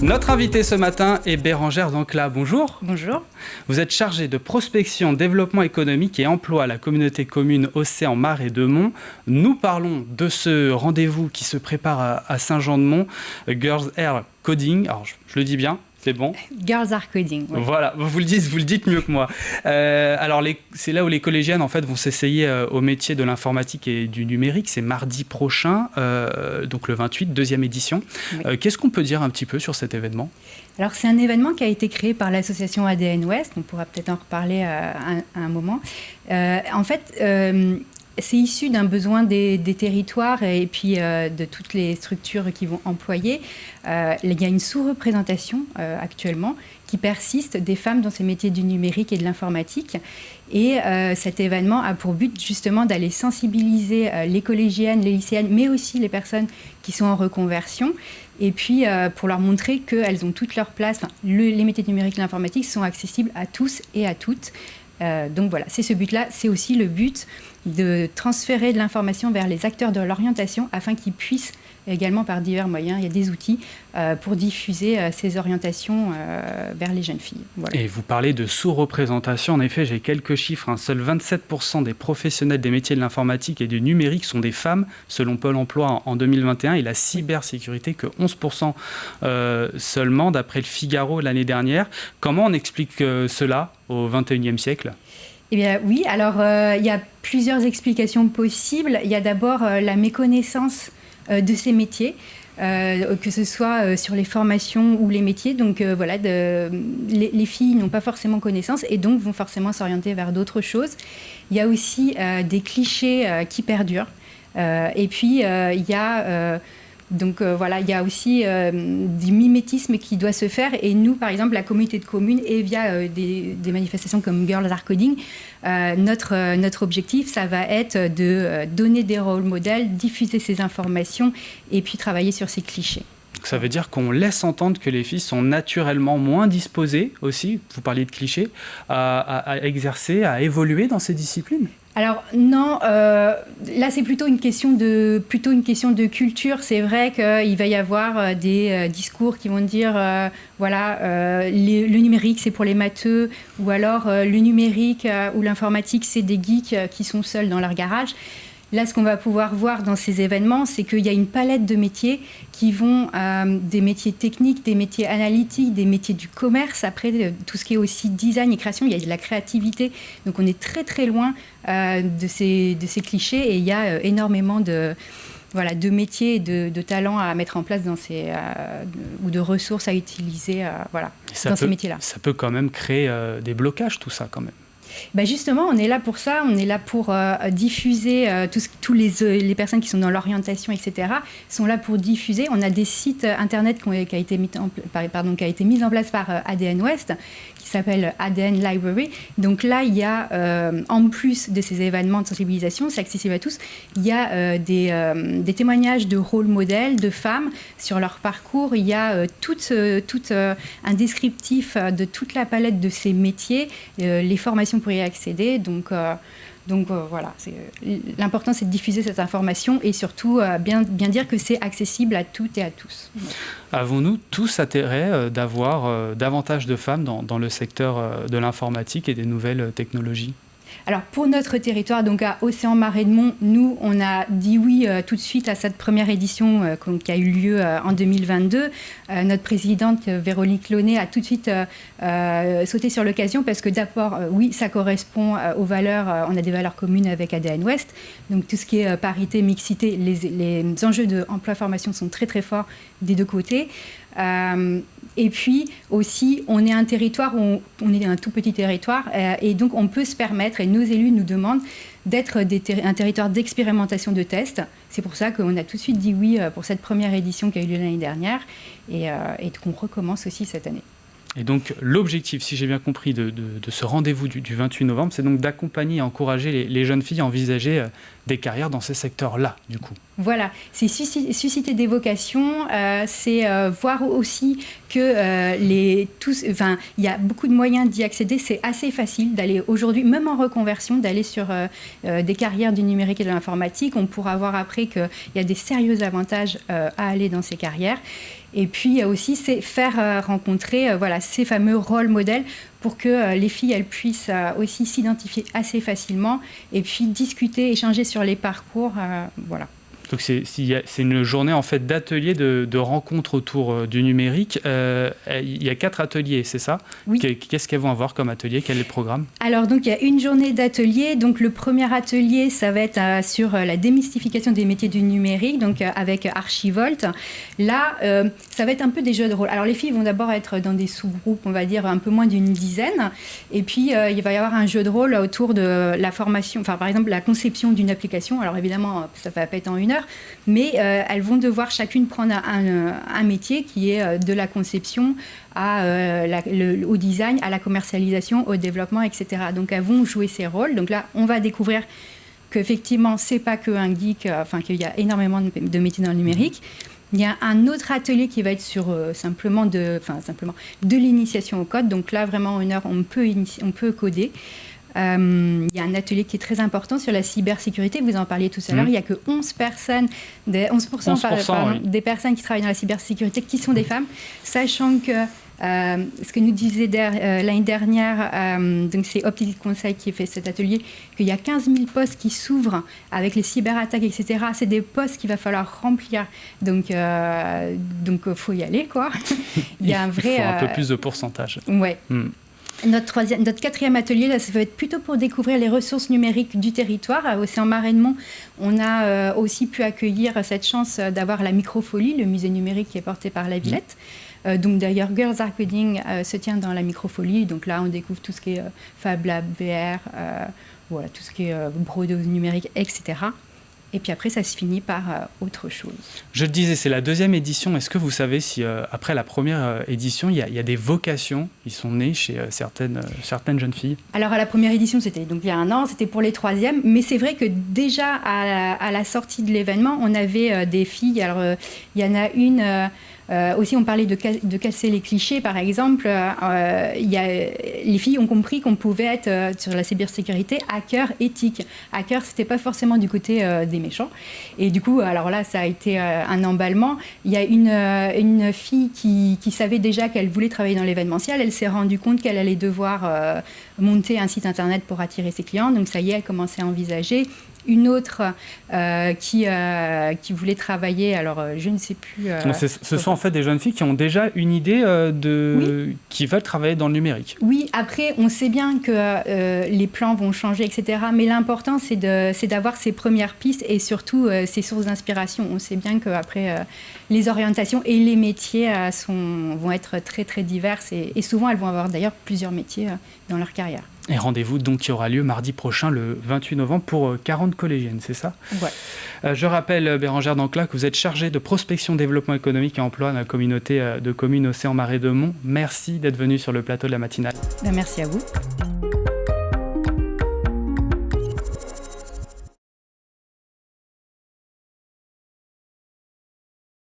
Notre invité ce matin est Bérangère Dancla. Bonjour. Bonjour. Vous êtes chargée de prospection, développement économique et emploi à la communauté commune Océan Marais de Mont. Nous parlons de ce rendez-vous qui se prépare à Saint-Jean-de-Mont, Girls Are Coding. Alors, je le dis bien. C'est bon. Girls Are Coding. Oui. Voilà, vous le dites mieux que moi. Alors, c'est là où les collégiennes en fait, vont s'essayer au métier de l'informatique et du numérique. C'est mardi prochain, donc le 28, deuxième édition. Oui. Qu'est-ce qu'on peut dire un petit peu sur cet événement ? Alors, c'est un événement qui a été créé par l'association ADN Ouest. On pourra peut-être en reparler à un moment. En fait, c'est issu d'un besoin des territoires et puis de toutes les structures qui vont employer. Il y a une sous-représentation actuellement qui persiste des femmes dans ces métiers du numérique et de l'informatique. Et cet événement a pour but justement d'aller sensibiliser les collégiennes, les lycéennes, mais aussi les personnes qui sont en reconversion. Et puis pour leur montrer qu'elles ont toute leur place. Enfin, les métiers du numérique et de l'informatique sont accessibles à tous et à toutes. Donc voilà, c'est ce but-là. C'est aussi le but de transférer de l'information vers les acteurs de l'orientation afin qu'ils puissent également par divers moyens, il y a des outils pour diffuser ces orientations vers les jeunes filles. Voilà. Et vous parlez de sous-représentation. En effet, j'ai quelques chiffres. Seuls 27% des professionnels des métiers de l'informatique et du numérique sont des femmes, selon Pôle emploi en 2021, et la cybersécurité que 11% seulement, d'après le Figaro l'année dernière. Comment on explique cela au XXIe siècle ? Eh bien oui, alors il y a plusieurs explications possibles. Il y a d'abord la méconnaissance de ces métiers, que ce soit sur les formations ou les métiers. Donc voilà, les filles n'ont pas forcément connaissance et donc vont forcément s'orienter vers d'autres choses. Il y a aussi des clichés qui perdurent. Et puis il y a... Donc voilà, il y a aussi du mimétisme qui doit se faire. Et nous, par exemple, la communauté de communes, et via des manifestations comme Girls Are Coding, notre objectif, ça va être de donner des rôles modèles, diffuser ces informations et puis travailler sur ces clichés. Ça veut dire qu'on laisse entendre que les filles sont naturellement moins disposées aussi, vous parliez de clichés, à exercer, à évoluer dans ces disciplines ? Alors non, là c'est plutôt une question de culture. C'est vrai qu'il va y avoir des discours qui vont dire le numérique c'est pour les matheux, ou alors le numérique ou l'informatique c'est des geeks qui sont seuls dans leur garage. Là, ce qu'on va pouvoir voir dans ces événements, c'est qu'il y a une palette de métiers qui vont des métiers techniques, des métiers analytiques, des métiers du commerce. Après, tout ce qui est aussi design et création, il y a de la créativité. Donc, on est très, très loin de ces clichés et il y a énormément de métiers et de talents à mettre en place ou de ressources à utiliser dans ces métiers-là. Ça peut quand même créer des blocages, tout ça, quand même. Justement, on est là pour ça, on est là pour diffuser, tous les personnes qui sont dans l'orientation, etc., sont là pour diffuser. On a des sites internet qui a été mis en place par ADN Ouest, qui s'appelle ADN Library. Donc là, il y a, en plus de ces événements de sensibilisation, c'est accessible à tous, il y a des témoignages de rôles modèles, de femmes sur leur parcours. Il y a tout un descriptif de toute la palette de ces métiers, les formations pour y accéder. Donc voilà, l'important c'est de diffuser cette information et surtout bien dire que c'est accessible à toutes et à tous. Avons-nous tous intérêt d'avoir davantage de femmes dans le secteur de l'informatique et des nouvelles technologies ? Alors pour notre territoire, donc à Océan Marais de Mont, nous on a dit oui tout de suite à cette première édition qui a eu lieu en 2022. Notre présidente Véronique Launay a tout de suite sauté sur l'occasion parce que d'abord oui ça correspond aux valeurs, on a des valeurs communes avec ADN Ouest, donc tout ce qui est parité, mixité, les enjeux de emploi-formation sont très très forts des deux côtés. Et puis aussi, on est un territoire, on est un tout petit territoire, et donc on peut se permettre, et nos élus nous demandent d'être un territoire d'expérimentation de tests. C'est pour ça qu'on a tout de suite dit oui pour cette première édition qui a eu lieu l'année dernière, et qu'on recommence aussi cette année. Et donc l'objectif, si j'ai bien compris, de ce rendez-vous du 28 novembre, c'est donc d'accompagner et encourager les jeunes filles à envisager des carrières dans ces secteurs-là, du coup. Voilà, c'est susciter des vocations, c'est voir aussi que il y a beaucoup de moyens d'y accéder. C'est assez facile d'aller aujourd'hui, même en reconversion, d'aller sur des carrières du numérique et de l'informatique. On pourra voir après qu'il y a des sérieux avantages à aller dans ces carrières. Et puis aussi, c'est faire rencontrer ces fameux rôles modèles pour que les filles elles puissent aussi s'identifier assez facilement et puis discuter, échanger sur les parcours. Voilà. Donc c'est une journée en fait d'ateliers, de rencontres autour du numérique. Il y a 4 ateliers, c'est ça? Oui. Qu'est-ce qu'elles vont avoir comme atelier? Quel est le programme? Alors donc il y a une journée d'atelier. Donc le premier atelier, ça va être sur la démystification des métiers du numérique, donc avec Archivolt. Là, ça va être un peu des jeux de rôle. Alors les filles vont d'abord être dans des sous-groupes, on va dire un peu moins d'une dizaine. Et puis il va y avoir un jeu de rôle autour de la formation, enfin par exemple la conception d'une application. Alors évidemment, ça ne va pas être en une heure. Mais elles vont devoir chacune prendre un métier qui est de la conception au design, à la commercialisation, au développement, etc. Donc elles vont jouer ces rôles. Donc là, on va découvrir qu'effectivement, ce n'est pas qu'un geek, qu'il y a énormément de métiers dans le numérique. Il y a un autre atelier qui va être sur simplement de l'initiation au code. Donc là, vraiment, en une heure, on peut coder. Il y a un atelier qui est très important sur la cybersécurité. Vous en parliez tout à l'heure. Il n'y a que 11%, des personnes qui travaillent dans la cybersécurité qui sont des femmes, sachant que ce que nous disait l'année dernière, donc c'est Optic Conseil qui fait cet atelier, qu'il y a 15 000 postes qui s'ouvrent avec les cyberattaques, etc. C'est des postes qu'il va falloir remplir. Donc, faut y aller, quoi. Il y a faut un peu plus de pourcentage. Ouais. Notre 4e atelier, là, ça va être plutôt pour découvrir les ressources numériques du territoire. À Océan-Marais-de-Mont, on a aussi pu accueillir cette chance d'avoir la Microfolie, le musée numérique qui est porté par la Villette. Donc d'ailleurs, Girls Are Coding se tient dans la Microfolie. Donc là, on découvre tout ce qui est Fab Lab, VR, tout ce qui est brodose numérique, etc. Et puis après, ça se finit par autre chose. Je le disais, c'est la 2e édition. Est-ce que vous savez si, après la première édition, il y a des vocations qui sont nées chez certaines jeunes filles? Alors, à la première édition, c'était donc il y a un an, c'était pour les 3e. Mais c'est vrai que déjà, à la sortie de l'événement, on avait des filles. Alors, il y en a une... aussi, on parlait de casser les clichés, par exemple. Les filles ont compris qu'on pouvait être, sur la cybersécurité, hacker éthique. Hacker, c'était pas forcément du côté des méchants. Et du coup, alors là, ça a été un emballement. Il y a une fille qui savait déjà qu'elle voulait travailler dans l'événementiel. Elle s'est rendue compte qu'elle allait devoir monter un site internet pour attirer ses clients. Donc ça y est, elle commençait à envisager. Une autre qui voulait travailler, alors je ne sais plus... ce sont en fait des jeunes filles qui ont déjà une idée qui veulent travailler dans le numérique. Oui, après, on sait bien que les plans vont changer, etc. Mais l'important, c'est d'avoir ces premières pistes et surtout ces sources d'inspiration. On sait bien qu'après, les orientations et les métiers vont être très, très diverses. Et souvent, elles vont avoir d'ailleurs plusieurs métiers dans leur carrière. Et rendez-vous donc qui aura lieu mardi prochain, le 28 novembre, pour 40 collégiennes, c'est ça? Ouais. Je rappelle, Bérengère Dancla, que vous êtes chargée de prospection, développement économique et emploi dans la communauté de communes Océan-Marais-de-Mont. Merci d'être venue sur le plateau de la matinale. Merci à vous.